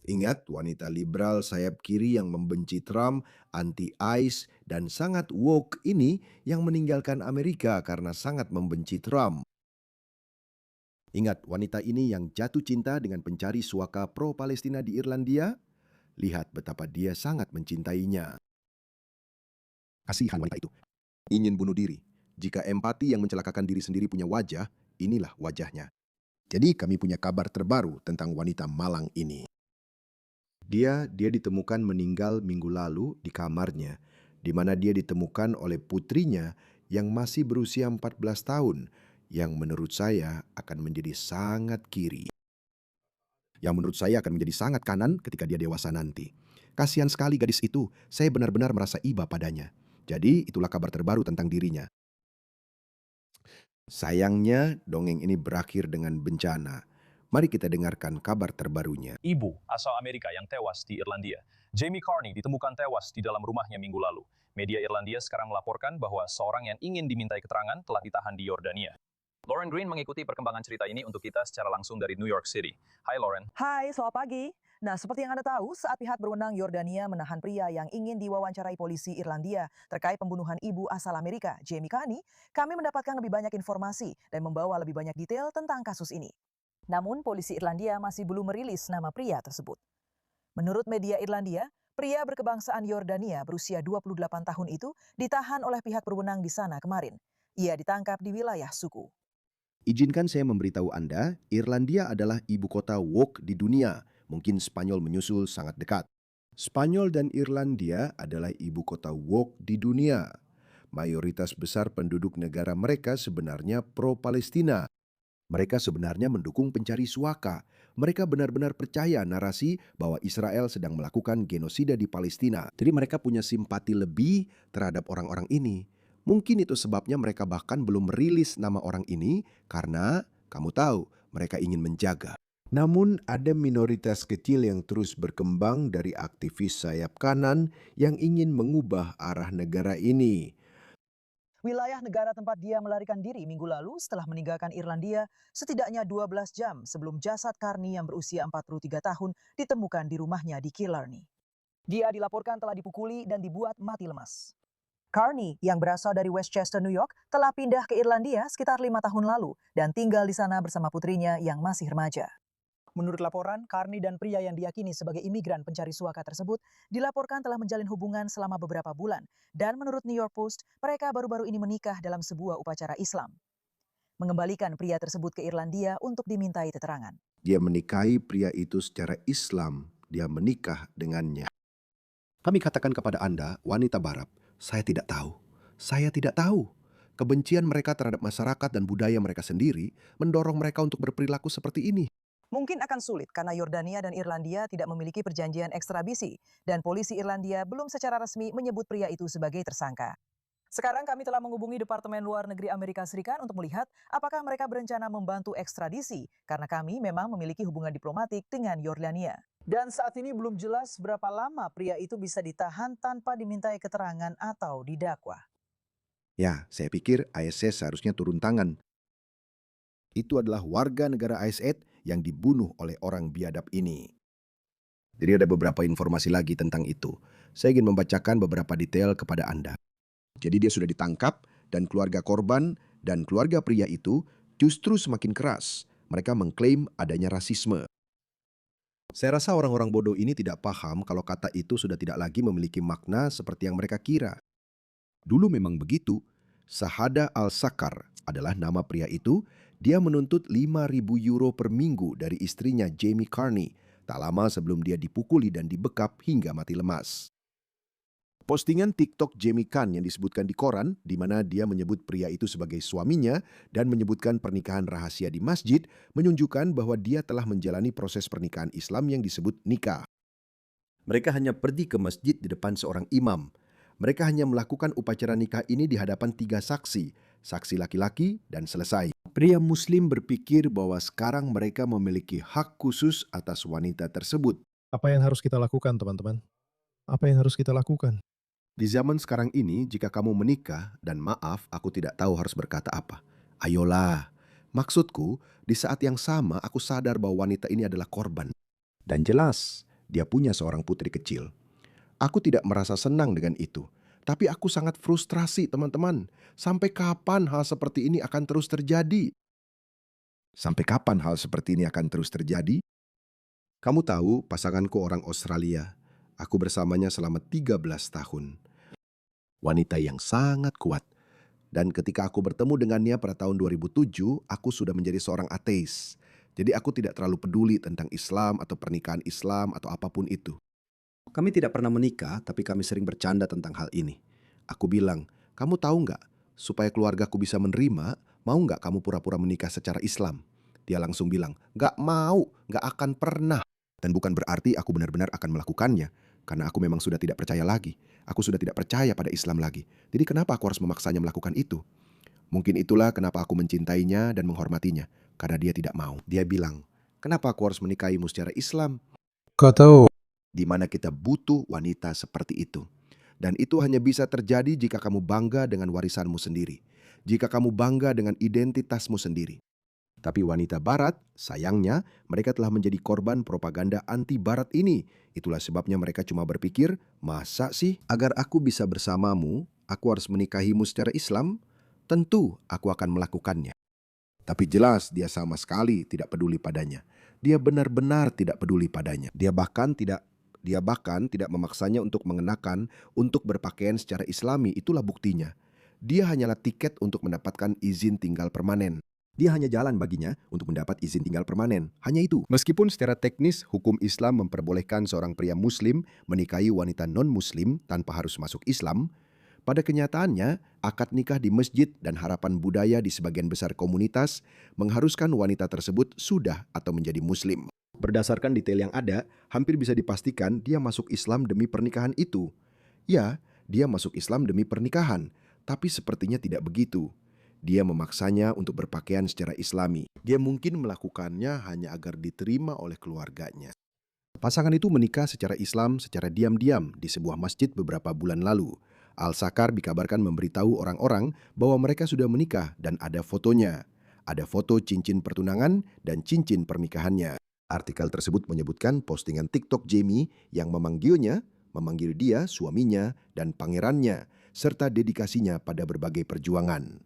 Ingat wanita liberal sayap kiri yang membenci Trump, anti-ICE, dan sangat woke ini yang meninggalkan Amerika karena sangat membenci Trump. Ingat wanita ini yang jatuh cinta dengan pencari suaka pro-Palestina di Irlandia? Lihat betapa dia sangat mencintainya. Kasihan wanita itu. Ingin bunuh diri. Jika empati yang mencelakakan diri sendiri punya wajah, inilah wajahnya. Jadi kami punya kabar terbaru tentang wanita malang ini. Dia ditemukan meninggal minggu lalu di kamarnya, di mana dia ditemukan oleh putrinya yang masih berusia 14 tahun, yang menurut saya akan menjadi sangat kiri. Yang menurut saya akan menjadi sangat kanan ketika dia dewasa nanti. Kasihan sekali gadis itu, saya benar-benar merasa iba padanya. Jadi itulah kabar terbaru tentang dirinya. Sayangnya, dongeng ini berakhir dengan bencana. Mari kita dengarkan kabar terbarunya. Ibu asal Amerika yang tewas di Irlandia. Jamie Carney ditemukan tewas di dalam rumahnya minggu lalu. Media Irlandia sekarang melaporkan bahwa seorang yang ingin dimintai keterangan telah ditahan di Yordania. Lauren Green mengikuti perkembangan cerita ini untuk kita secara langsung dari New York City. Hai Lauren. Hai, selamat pagi. Nah, seperti yang Anda tahu, saat pihak berwenang Yordania menahan pria yang ingin diwawancarai polisi Irlandia terkait pembunuhan ibu asal Amerika, Jamie Carney, kami mendapatkan lebih banyak informasi dan membawa lebih banyak detail tentang kasus ini. Namun, polisi Irlandia masih belum merilis nama pria tersebut. Menurut media Irlandia, pria berkebangsaan Yordania berusia 28 tahun itu ditahan oleh pihak berwenang di sana kemarin. Ia ditangkap di wilayah suku. Izinkan saya memberitahu Anda, Irlandia adalah ibu kota woke di dunia. Mungkin Spanyol menyusul sangat dekat. Spanyol dan Irlandia adalah ibu kota woke di dunia. Mayoritas besar penduduk negara mereka sebenarnya pro-Palestina. Mereka sebenarnya mendukung pencari suaka. Mereka benar-benar percaya narasi bahwa Israel sedang melakukan genosida di Palestina. Jadi mereka punya simpati lebih terhadap orang-orang ini. Mungkin itu sebabnya mereka bahkan belum merilis nama orang ini karena kamu tahu mereka ingin menjaga. Namun ada minoritas kecil yang terus berkembang dari aktivis sayap kanan yang ingin mengubah arah negara ini. Wilayah negara tempat dia melarikan diri minggu lalu setelah meninggalkan Irlandia setidaknya 12 jam sebelum jasad Carney yang berusia 43 tahun ditemukan di rumahnya di Killarney. Dia dilaporkan telah dipukuli dan dibuat mati lemas. Carney yang berasal dari Westchester, New York, telah pindah ke Irlandia sekitar 5 tahun lalu dan tinggal di sana bersama putrinya yang masih remaja. Menurut laporan, Carney dan pria yang diyakini sebagai imigran pencari suaka tersebut dilaporkan telah menjalin hubungan selama beberapa bulan. Dan menurut New York Post, mereka baru-baru ini menikah dalam sebuah upacara Islam. Mengembalikan pria tersebut ke Irlandia untuk dimintai keterangan. Dia menikahi pria itu secara Islam. Dia menikah dengannya. Kami katakan kepada Anda, wanita Barat, saya tidak tahu. Saya tidak tahu. Kebencian mereka terhadap masyarakat dan budaya mereka sendiri mendorong mereka untuk berperilaku seperti ini. Mungkin akan sulit karena Yordania dan Irlandia tidak memiliki perjanjian ekstradisi dan polisi Irlandia belum secara resmi menyebut pria itu sebagai tersangka. Sekarang kami telah menghubungi Departemen Luar Negeri Amerika Serikat untuk melihat apakah mereka berencana membantu ekstradisi karena kami memang memiliki hubungan diplomatik dengan Yordania. Dan saat ini belum jelas berapa lama pria itu bisa ditahan tanpa dimintai keterangan atau didakwa. Ya, saya pikir ISS seharusnya turun tangan. Itu adalah warga negara ISS yang dibunuh oleh orang biadab ini. Jadi ada beberapa informasi lagi tentang itu. Saya ingin membacakan beberapa detail kepada Anda. Jadi dia sudah ditangkap dan keluarga korban dan keluarga pria itu justru semakin keras. Mereka mengklaim adanya rasisme. Saya rasa orang-orang bodoh ini tidak paham kalau kata itu sudah tidak lagi memiliki makna seperti yang mereka kira. Dulu memang begitu. Sahada Al-Sakar adalah nama pria itu. Dia menuntut 5.000 euro per minggu dari istrinya Jamie Carney, tak lama sebelum dia dipukuli dan dibekap hingga mati lemas. Postingan TikTok Jamie Khan yang disebutkan di koran, di mana dia menyebut pria itu sebagai suaminya dan menyebutkan pernikahan rahasia di masjid, menunjukkan bahwa dia telah menjalani proses pernikahan Islam yang disebut nikah. Mereka hanya pergi ke masjid di depan seorang imam. Mereka hanya melakukan upacara nikah ini di hadapan 3 saksi, saksi laki-laki dan selesai. Pria Muslim berpikir bahwa sekarang mereka memiliki hak khusus atas wanita tersebut. Apa yang harus kita lakukan, teman-teman? Apa yang harus kita lakukan? Di zaman sekarang ini, jika kamu menikah, dan maaf, aku tidak tahu harus berkata apa. Ayolah. Maksudku, di saat yang sama aku sadar bahwa wanita ini adalah korban. Dan jelas, Dia punya seorang putri kecil. Aku tidak merasa senang dengan itu. Tapi aku sangat frustrasi, teman-teman. Sampai kapan hal seperti ini akan terus terjadi? Sampai kapan hal seperti ini akan terus terjadi? Kamu tahu, pasanganku orang Australia. Aku bersamanya selama 13 tahun. Wanita yang sangat kuat. Dan ketika aku bertemu dengannya pada tahun 2007, aku sudah menjadi seorang ateis. Jadi aku tidak terlalu peduli tentang Islam atau pernikahan Islam atau apapun itu. Kami tidak pernah menikah, tapi kami sering bercanda tentang hal ini. Aku bilang, kamu tahu nggak, supaya keluargaku bisa menerima, mau nggak kamu pura-pura menikah secara Islam? Dia langsung bilang, nggak mau, nggak akan pernah. Dan bukan berarti aku benar-benar akan melakukannya, karena aku memang sudah tidak percaya lagi. Aku sudah tidak percaya pada Islam lagi. Jadi kenapa aku harus memaksanya melakukan itu? Mungkin itulah kenapa aku mencintainya dan menghormatinya, karena dia tidak mau. Dia bilang, kenapa aku harus menikahimu secara Islam? Kau tahu, Di mana kita butuh wanita seperti itu. Dan itu hanya bisa terjadi jika kamu bangga dengan warisanmu sendiri. Jika kamu bangga dengan identitasmu sendiri. Tapi wanita barat, sayangnya, mereka telah menjadi korban propaganda anti-barat ini. Itulah sebabnya mereka cuma berpikir, masa sih agar aku bisa bersamamu, aku harus menikahimu secara Islam? Tentu aku akan melakukannya. Tapi jelas dia sama sekali tidak peduli padanya. Dia benar-benar tidak peduli padanya. Dia bahkan tidak memaksanya untuk mengenakan, untuk berpakaian secara Islami. Itulah buktinya. Dia hanyalah tiket untuk mendapatkan izin tinggal permanen. Dia hanya jalan baginya untuk mendapat izin tinggal permanen. Hanya itu. Meskipun secara teknis hukum Islam memperbolehkan seorang pria muslim menikahi wanita non-muslim tanpa harus masuk Islam, pada kenyataannya akad nikah di masjid dan harapan budaya di sebagian besar komunitas mengharuskan wanita tersebut sudah atau menjadi muslim. Berdasarkan detail yang ada, hampir bisa dipastikan dia masuk Islam demi pernikahan itu. Ya, dia masuk Islam demi pernikahan, tapi sepertinya tidak begitu. Dia memaksanya untuk berpakaian secara Islami. Dia mungkin melakukannya hanya agar diterima oleh keluarganya. Pasangan itu menikah secara Islam secara diam-diam di sebuah masjid beberapa bulan lalu. Al-Sakar dikabarkan memberitahu orang-orang bahwa mereka sudah menikah dan ada fotonya. Ada foto cincin pertunangan dan cincin pernikahannya. Artikel tersebut menyebutkan postingan TikTok Jamie yang memanggil dia, suaminya, dan pangerannya, serta dedikasinya pada berbagai perjuangan.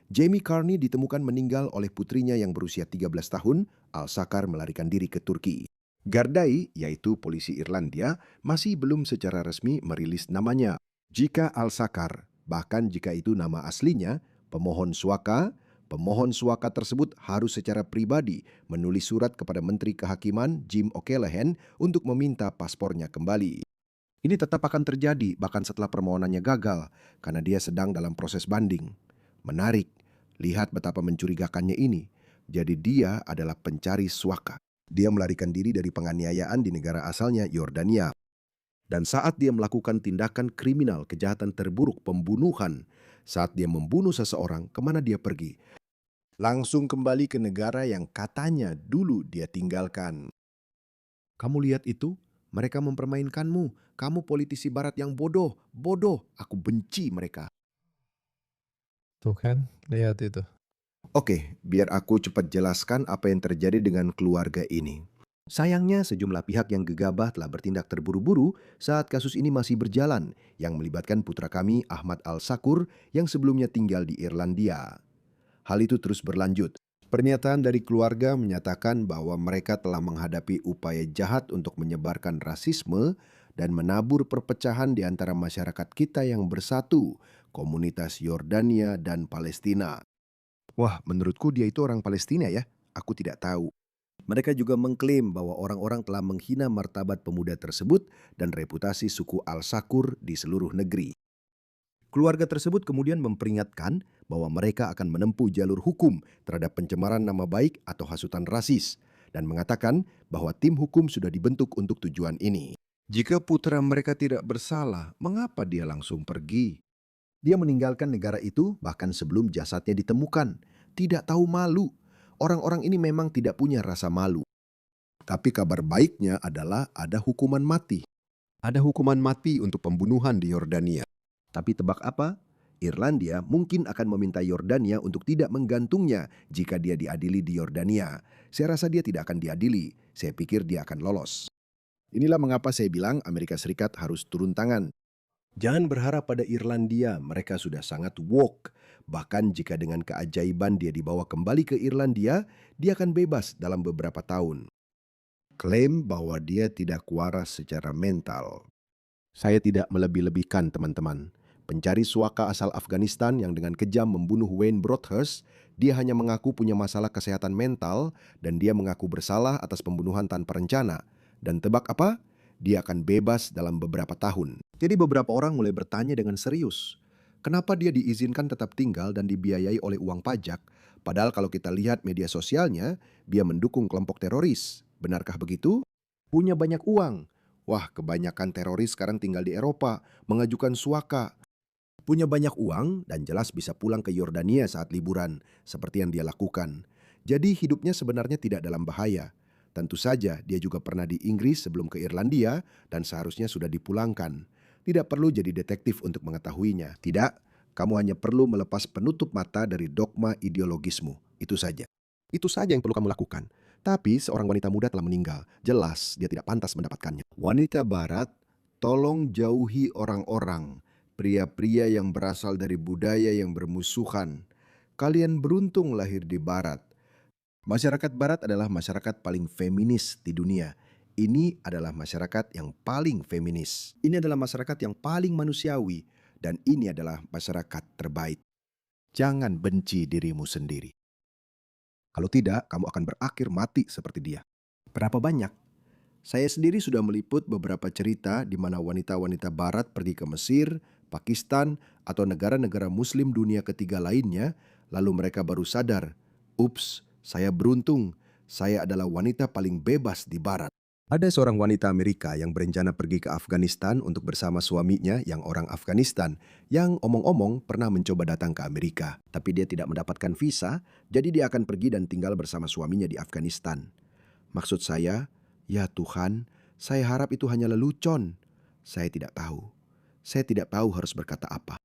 Jamie Carney ditemukan meninggal oleh putrinya yang berusia 13 tahun. Al-Sakar melarikan diri ke Turki. Gardai, yaitu polisi Irlandia, masih belum secara resmi merilis namanya. Jika Al-Sakar, bahkan jika itu nama aslinya, pemohon suaka tersebut harus secara pribadi menulis surat kepada Menteri Kehakiman Jim O'Callaghan untuk meminta paspornya kembali. Ini tetap akan terjadi bahkan setelah permohonannya gagal, karena dia sedang dalam proses banding. Menarik, lihat betapa mencurigakannya ini. Jadi dia adalah pencari suaka. Dia melarikan diri dari penganiayaan di negara asalnya, Yordania. Dan saat dia melakukan tindakan kriminal, kejahatan terburuk, pembunuhan, saat dia membunuh seseorang, kemana dia pergi? Langsung kembali ke negara yang katanya dulu dia tinggalkan. Kamu lihat itu? Mereka mempermainkanmu. Kamu politisi barat yang bodoh. Bodoh. Aku benci mereka. tuh kan, lihat itu. Oke, biar aku cepat jelaskan apa yang terjadi dengan keluarga ini. Sayangnya sejumlah pihak yang gegabah telah bertindak terburu-buru saat kasus ini masih berjalan, yang melibatkan putra kami Ahmad Al-Sakur yang sebelumnya tinggal di Irlandia. Hal itu terus berlanjut. Pernyataan dari keluarga menyatakan bahwa mereka telah menghadapi upaya jahat untuk menyebarkan rasisme dan menabur perpecahan di antara masyarakat kita yang bersatu, komunitas Yordania dan Palestina. Wah, menurutku dia itu orang Palestina ya? Aku tidak tahu. Mereka juga mengklaim bahwa orang-orang telah menghina martabat pemuda tersebut dan reputasi suku Al-Sakur di seluruh negeri. Keluarga tersebut kemudian memperingatkan bahwa mereka akan menempuh jalur hukum terhadap pencemaran nama baik atau hasutan rasis dan mengatakan bahwa tim hukum sudah dibentuk untuk tujuan ini. Jika putra mereka tidak bersalah, mengapa dia langsung pergi? Dia meninggalkan negara itu bahkan sebelum jasadnya ditemukan. Tidak tahu malu. Orang-orang ini memang tidak punya rasa malu. Tapi kabar baiknya adalah ada hukuman mati. Ada hukuman mati untuk pembunuhan di Yordania. Tapi tebak apa? Irlandia mungkin akan meminta Yordania untuk tidak menggantungnya jika dia diadili di Yordania. Saya rasa dia tidak akan diadili. Saya pikir dia akan lolos. Inilah mengapa saya bilang Amerika Serikat harus turun tangan. Jangan berharap pada Irlandia, mereka sudah sangat woke. Bahkan jika dengan keajaiban dia dibawa kembali ke Irlandia, dia akan bebas dalam beberapa tahun. Klaim bahwa dia tidak waras secara mental. Saya tidak melebih-lebihkan, teman-teman. Pencari suaka asal Afghanistan yang dengan kejam membunuh Wayne Broadhurst, dia hanya mengaku punya masalah kesehatan mental dan dia mengaku bersalah atas pembunuhan tanpa rencana. Dan tebak apa? Dia akan bebas dalam beberapa tahun. Jadi beberapa orang mulai bertanya dengan serius, kenapa dia diizinkan tetap tinggal dan dibiayai oleh uang pajak, padahal kalau kita lihat media sosialnya, dia mendukung kelompok teroris. Benarkah begitu? Punya banyak uang. Wah, kebanyakan teroris sekarang tinggal di Eropa, mengajukan suaka. Punya banyak uang dan jelas bisa pulang ke Yordania saat liburan, seperti yang dia lakukan. Jadi hidupnya sebenarnya tidak dalam bahaya. Tentu saja dia juga pernah di Inggris sebelum ke Irlandia dan seharusnya sudah dipulangkan. Tidak perlu jadi detektif untuk mengetahuinya. Tidak, kamu hanya perlu melepas penutup mata dari dogma ideologismu. Itu saja. Itu saja yang perlu kamu lakukan. Tapi seorang wanita muda telah meninggal. Jelas dia tidak pantas mendapatkannya. Wanita Barat, tolong jauhi orang-orang, pria-pria yang berasal dari budaya yang bermusuhan. Kalian beruntung lahir di Barat. Masyarakat Barat adalah masyarakat paling feminis di dunia. Ini adalah masyarakat yang paling feminis. Ini adalah masyarakat yang paling manusiawi. Dan ini adalah masyarakat terbaik. Jangan benci dirimu sendiri. Kalau tidak, kamu akan berakhir mati seperti dia. Berapa banyak? Saya sendiri sudah meliput beberapa cerita di mana wanita-wanita Barat pergi ke Mesir, Pakistan, atau negara-negara Muslim dunia ketiga lainnya, lalu mereka baru sadar, ups, saya beruntung, saya adalah wanita paling bebas di Barat. Ada seorang wanita Amerika yang berencana pergi ke Afghanistan untuk bersama suaminya yang orang Afghanistan, yang omong-omong pernah mencoba datang ke Amerika. Tapi dia tidak mendapatkan visa, jadi dia akan pergi dan tinggal bersama suaminya di Afghanistan. Maksud saya, ya Tuhan, saya harap itu hanya lelucon. Saya tidak tahu. Saya tidak tahu harus berkata apa.